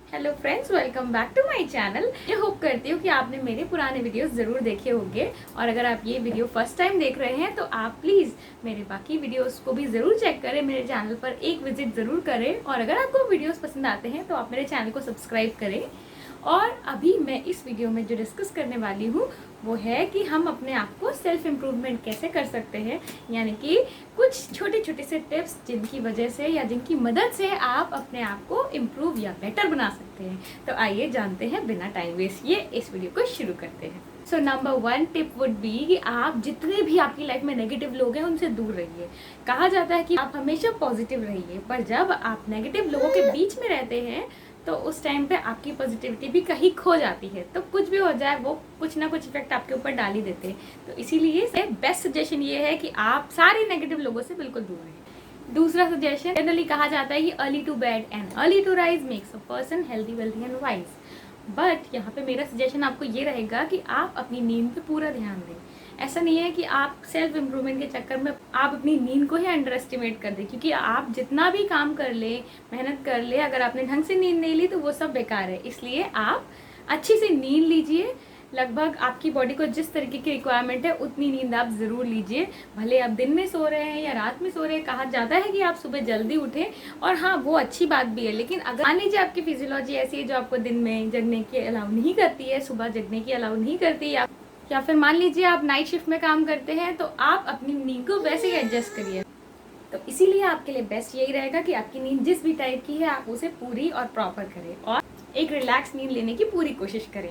Hello friends, welcome back to my channel. ये hope करती हूँ कि आपने मेरे पुराने वीडियोस ज़रूर देखे होंगे और अगर आप ये वीडियो फर्स्ट टाइम देख रहे हैं तो आप प्लीज़ मेरे बाकी वीडियोस को भी ज़रूर चेक करें, मेरे चैनल पर एक विजिट ज़रूर करें और अगर आपको वीडियोस पसंद आते हैं तो आप मेरे चैनल को सब्सक्राइब करें। और अभी मैं इस वीडियो में जो डिस्कस करने वाली हूँ वो है कि हम अपने आप को सेल्फ इम्प्रूवमेंट कैसे कर सकते हैं, यानी कि कुछ छोटे छोटे से टिप्स जिनकी वजह से या जिनकी मदद से आप अपने आप को इम्प्रूव या बेटर बना सकते हैं। तो आइए जानते हैं बिना टाइम वेस्ट ये इस वीडियो को शुरू करते हैं। So number 1 tip would be कि आप जितने भी आपकी लाइफ में नेगेटिव लोग हैं उनसे दूर रहिए। कहा जाता है कि आप हमेशा पॉजिटिव रहिए, पर जब आप नेगेटिव लोगों के बीच में रहते हैं तो उस टाइम पे आपकी पॉजिटिविटी भी कहीं खो जाती है। तो कुछ भी हो जाए वो कुछ ना कुछ इफेक्ट आपके ऊपर डाल ही देते हैं। तो इसीलिए बेस्ट सजेशन ये है कि आप सारे नेगेटिव लोगों से बिल्कुल दूर रहें। दूसरा सजेशन, जनरली कहा जाता है कि early to bed and early to rise makes a person healthy, wealthy and wise. But यहाँ पे मेरा सजेशन आपको ये रहेगा कि आप अपनी नींद पे पूरा ध्यान दें। ऐसा नहीं है कि आप सेल्फ इम्प्रूवमेंट के चक्कर में आप अपनी नींद को ही अंडर एस्टिमेट कर दें, क्योंकि आप जितना भी काम कर ले, मेहनत कर ले, अगर आपने ढंग से नींद नहीं ली तो वो सब बेकार है। इसलिए आप अच्छी से नींद लीजिए। लगभग आपकी बॉडी को जिस तरीके की रिक्वायरमेंट है उतनी नींद आप ज़रूर लीजिए। भले आप दिन में सो रहे हैं या रात में सो रहे हैं, कहा जाता है कि आप सुबह जल्दी उठें और हाँ वो अच्छी बात भी है, लेकिन अगर मान लीजिए आपकी फिजियोलॉजी ऐसी है जो आपको दिन में जगने की अलाउ नहीं करती है, सुबह जगने की अलाउ नहीं करती, या फिर मान लीजिए आप नाइट शिफ्ट में काम करते हैं, तो आप अपनी नींद को वैसे ही एडजस्ट करिए। तो इसीलिए आपके लिए बेस्ट यही रहेगा कि आपकी नींद जिस भी टाइप की है आप उसे पूरी और प्रॉपर करें और एक रिलैक्स नींद लेने की पूरी कोशिश करें।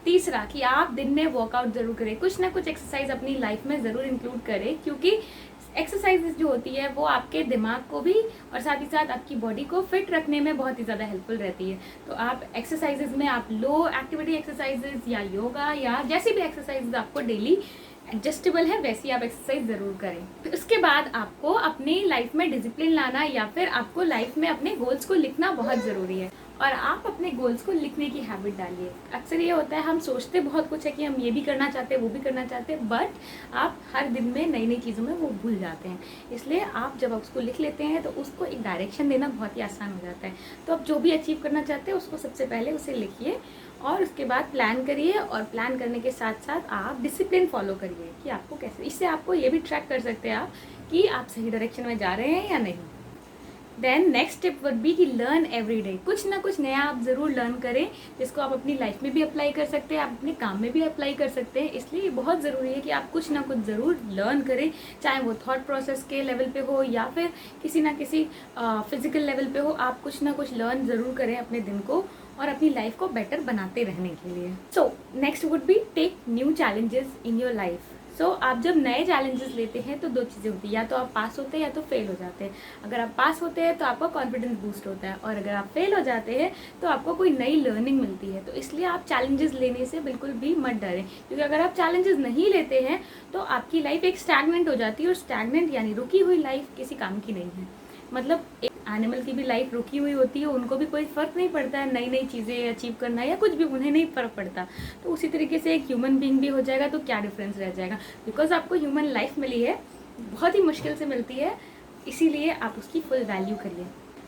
तीसरा, कि आप दिन में वर्कआउट जरूर करें, कुछ ना कुछ एक्सरसाइज अपनी लाइफ में ज़रूर इंक्लूड करें, क्योंकि एक्सरसाइजेज जो होती है वो आपके दिमाग को भी और साथ ही साथ आपकी बॉडी को फिट रखने में बहुत ही ज़्यादा हेल्पफुल रहती है। तो आप एक्सरसाइजेज में आप लो एक्टिविटी एक्सरसाइजेज या योगा या जैसी भी एक्सरसाइज आपको डेली एडजस्टेबल है वैसी आप एक्सरसाइज ज़रूर करें। फिर उसके बाद आपको अपनी लाइफ में डिसिप्लिन लाना या फिर आपको लाइफ में अपने गोल्स को लिखना बहुत ज़रूरी है और आप अपने गोल्स को लिखने की हैबिट डालिए। अक्सर ये होता है हम सोचते बहुत कुछ है कि हम ये भी करना चाहते हैं, वो भी करना चाहते हैं, बट आप हर दिन में नई नई चीज़ों में वो भूल जाते हैं। इसलिए आप जब उसको लिख लेते हैं तो उसको एक डायरेक्शन देना बहुत ही आसान हो जाता है। तो आप जो भी अचीव करना चाहते हैं उसको सबसे पहले उसे लिखिए और उसके बाद प्लान करिए और प्लान करने के साथ साथ आप डिसिप्लिन फॉलो करिए कि आपको कैसे, इससे आपको ये भी ट्रैक कर सकते हैं आप कि आप सही डायरेक्शन में जा रहे हैं या नहीं। Then next tip would be कि लर्न एवरी डे। कुछ ना कुछ नया आप ज़रूर लर्न करें जिसको आप अपनी लाइफ में भी अप्लाई कर सकते हैं, आप अपने काम में भी अप्लाई कर सकते हैं। इसलिए बहुत ज़रूरी है कि आप कुछ ना कुछ ज़रूर लर्न करें, चाहे वो थॉट प्रोसेस के लेवल पे हो या फिर किसी ना किसी फिजिकल लेवल पे हो। आप कुछ ना कुछ लर्न ज़रूर करें अपने दिन को और अपनी लाइफ को बेटर बनाते रहने के लिए। So next would be take new challenges in your life. So आप जब नए चैलेंजेस लेते हैं तो दो चीज़ें होती है, या तो आप पास होते हैं या तो फेल हो जाते हैं। अगर आप पास होते हैं तो आपका कॉन्फिडेंस बूस्ट होता है और अगर आप फेल हो जाते हैं तो आपको कोई नई लर्निंग मिलती है। तो इसलिए आप चैलेंजेस लेने से बिल्कुल भी मत डरें, क्योंकि अगर आप चैलेंजेस नहीं लेते हैं तो आपकी लाइफ एक स्टैग्नेंट हो जाती है और स्टैग्नेंट यानी रुकी हुई लाइफ किसी काम की नहीं है। मतलब एक एनिमल की भी लाइफ रुकी हुई होती है, उनको भी कोई फ़र्क नहीं पड़ता है नई नई चीज़ें अचीव करना या कुछ भी, उन्हें नहीं फ़र्क पड़ता। तो उसी तरीके से एक ह्यूमन बीइंग भी हो जाएगा तो क्या डिफरेंस रह जाएगा, बिकॉज आपको ह्यूमन लाइफ मिली है, बहुत ही मुश्किल से मिलती है, इसीलिए आप उसकी फुल वैल्यू करिए।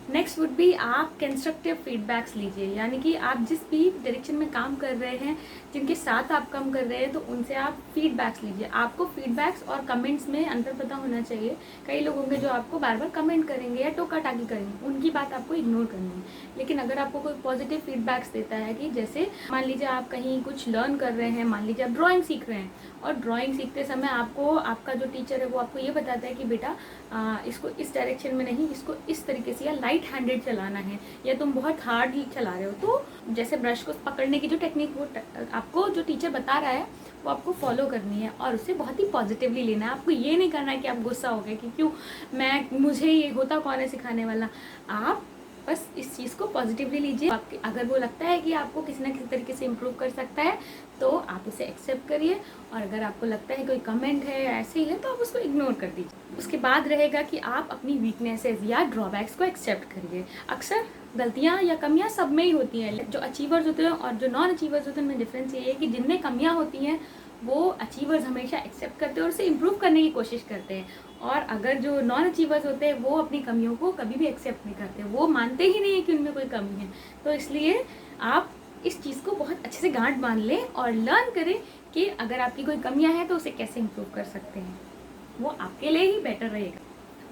नेक्स्ट वुड बी आप कंस्ट्रक्टिव फीडबैक्स लीजिए, यानी कि आप जिस भी डायरेक्शन में काम कर रहे हैं, जिनके साथ आप काम कर रहे हैं, तो उनसे आप फीडबैक्स लीजिए। आपको फीडबैक्स और कमेंट्स में अंतर पता होना चाहिए। कई लोग होंगे जो आपको बार बार कमेंट करेंगे या टोका टाकी करेंगे, उनकी बात आपको इग्नोर करनी है। लेकिन अगर आपको कोई पॉजिटिव फीडबैक्स देता है कि जैसे मान लीजिए आप कहीं कुछ लर्न कर रहे हैं, मान लीजिए आप ड्राइंग सीख रहे हैं और ड्राइंग सीखते समय आपको आपका जो टीचर है वो आपको ये बताता है कि बेटा इसको इस डायरेक्शन में नहीं, इसको इस तरीके से या लाइट हैंडेड चलाना है, या तुम बहुत हार्ड चला रहे हो, तो जैसे ब्रश को पकड़ने की जो टेक्निक वो आपको जो टीचर बता रहा है वो आपको फॉलो करनी है और उसे बहुत ही पॉजिटिवली लेना है। आपको ये नहीं करना है कि आप गुस्सा हो गए कि क्यों मुझे ये होता कौन है सिखाने वाला। आप बस इस चीज़ को पॉजिटिवली लीजिए। अगर वो लगता है कि आपको किसी ना किसी तरीके से इम्प्रूव कर सकता है तो आप उसे एक्सेप्ट करिए, और अगर आपको लगता है कोई कमेंट है ऐसे ही है तो आप उसको इग्नोर कर दीजिए। उसके बाद रहेगा कि आप अपनी वीकनेसेस या ड्रॉबैक्स को एक्सेप्ट करिए। अक्सर गलतियाँ या कमियाँ सब में ही होती हैं, जो अचीवर्स होते हैं और जो नॉन अचीवर्स होते हैं उनमें डिफरेंस ये है कि जिनमें कमियाँ होती हैं वो अचीवर्स हमेशा एक्सेप्ट करते हैं और उसे इम्प्रूव करने की कोशिश करते हैं। और अगर जो नॉन अचीवर्स होते हैं वो अपनी कमियों को कभी भी एक्सेप्ट नहीं करते, वो मानते ही नहीं है कि उनमें कोई कमी है। तो इसलिए आप इस चीज़ को बहुत अच्छे से गांठ बांध लें और लर्न करें कि अगर आपकी कोई कमियां हैं तो उसे कैसे इम्प्रूव कर सकते हैं, वो आपके लिए ही बेटर रहेगा।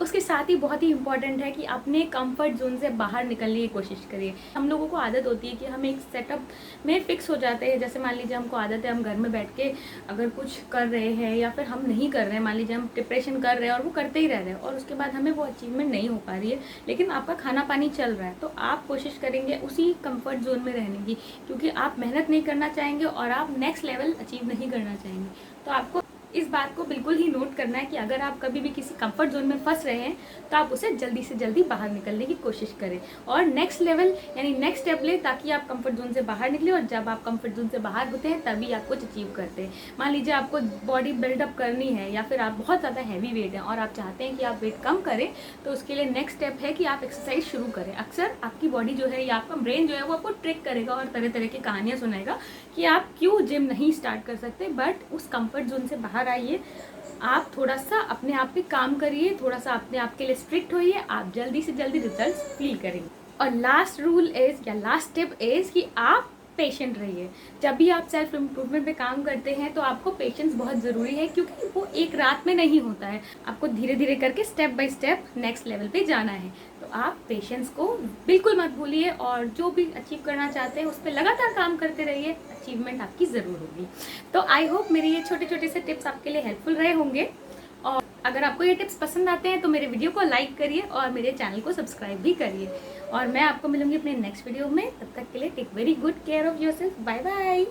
उसके साथ ही बहुत ही इंपॉर्टेंट है कि अपने कंफर्ट जोन से बाहर निकलने की कोशिश करिए। हम लोगों को आदत होती है कि हम एक सेटअप में फिक्स हो जाते हैं। जैसे मान लीजिए हमको आदत है हम घर में बैठ के अगर कुछ कर रहे हैं या फिर हम नहीं कर रहे हैं, मान लीजिए हम डिप्रेशन कर रहे हैं और वो करते ही रह रहे हैं और उसके बाद हमें वो अचीवमेंट नहीं हो पा रही है, लेकिन आपका खाना पानी चल रहा है, तो आप कोशिश करेंगे उसी कंफर्ट जोन में रहने की, क्योंकि आप मेहनत नहीं करना चाहेंगे और आप नेक्स्ट लेवल अचीव नहीं करना चाहेंगे। तो आपको इस बात को बिल्कुल ही नोट करना है कि अगर आप कभी भी किसी कंफर्ट जोन में फंस रहे हैं तो आप उसे जल्दी से जल्दी बाहर निकलने की कोशिश करें और नेक्स्ट लेवल यानी नेक्स्ट स्टेप लें, ताकि आप कंफर्ट जोन से बाहर निकले। और जब आप कंफर्ट जोन से बाहर होते हैं तभी आप कुछ अचीव करते हैं। मान लीजिए आपको बॉडी बिल्डअप करनी है या फिर आप बहुत ज़्यादा हैवी वेट हैं और आप चाहते हैं कि आप वेट कम करें, तो उसके लिए नेक्स्ट स्टेप है कि आप एक्सरसाइज शुरू करें। अक्सर आपकी बॉडी जो है या आपका ब्रेन जो है वो आपको ट्रिक करेगा और तरह तरह की कहानियाँ सुनाएगा कि आप क्यों जिम नहीं स्टार्ट कर सकते। बट उस कंफर्ट जोन से बाहर आइए, आप थोड़ा सा अपने आप पे काम करिए, थोड़ा सा अपने आप के लिए स्ट्रिक्ट होइए, आप जल्दी से जल्दी रिजल्ट्स फील करेंगे। और लास्ट रूल इज या लास्ट टिप इज कि आप पेशेंट रहिए। जब भी आप सेल्फ इम्प्रूवमेंट पे काम करते हैं तो आपको पेशेंस बहुत ज़रूरी है, क्योंकि वो एक रात में नहीं होता है। आपको धीरे धीरे करके step by step next level पे जाना है। तो आप पेशेंस को बिल्कुल मत भूलिए और जो भी अचीव करना चाहते हैं उस पर लगातार काम करते रहिए, अचीवमेंट आपकी ज़रूर होगी। तो आई होप मेरे ये छोटे छोटे से टिप्स आपके लिए हेल्पफुल रहे होंगे। और अगर आपको ये टिप्स पसंद आते हैं तो मेरे वीडियो को लाइक करिए और मेरे चैनल को सब्सक्राइब भी करिए। और मैं आपको मिलूंगी अपने नेक्स्ट वीडियो में। तब तक के लिए take very good care of yourself. Bye bye.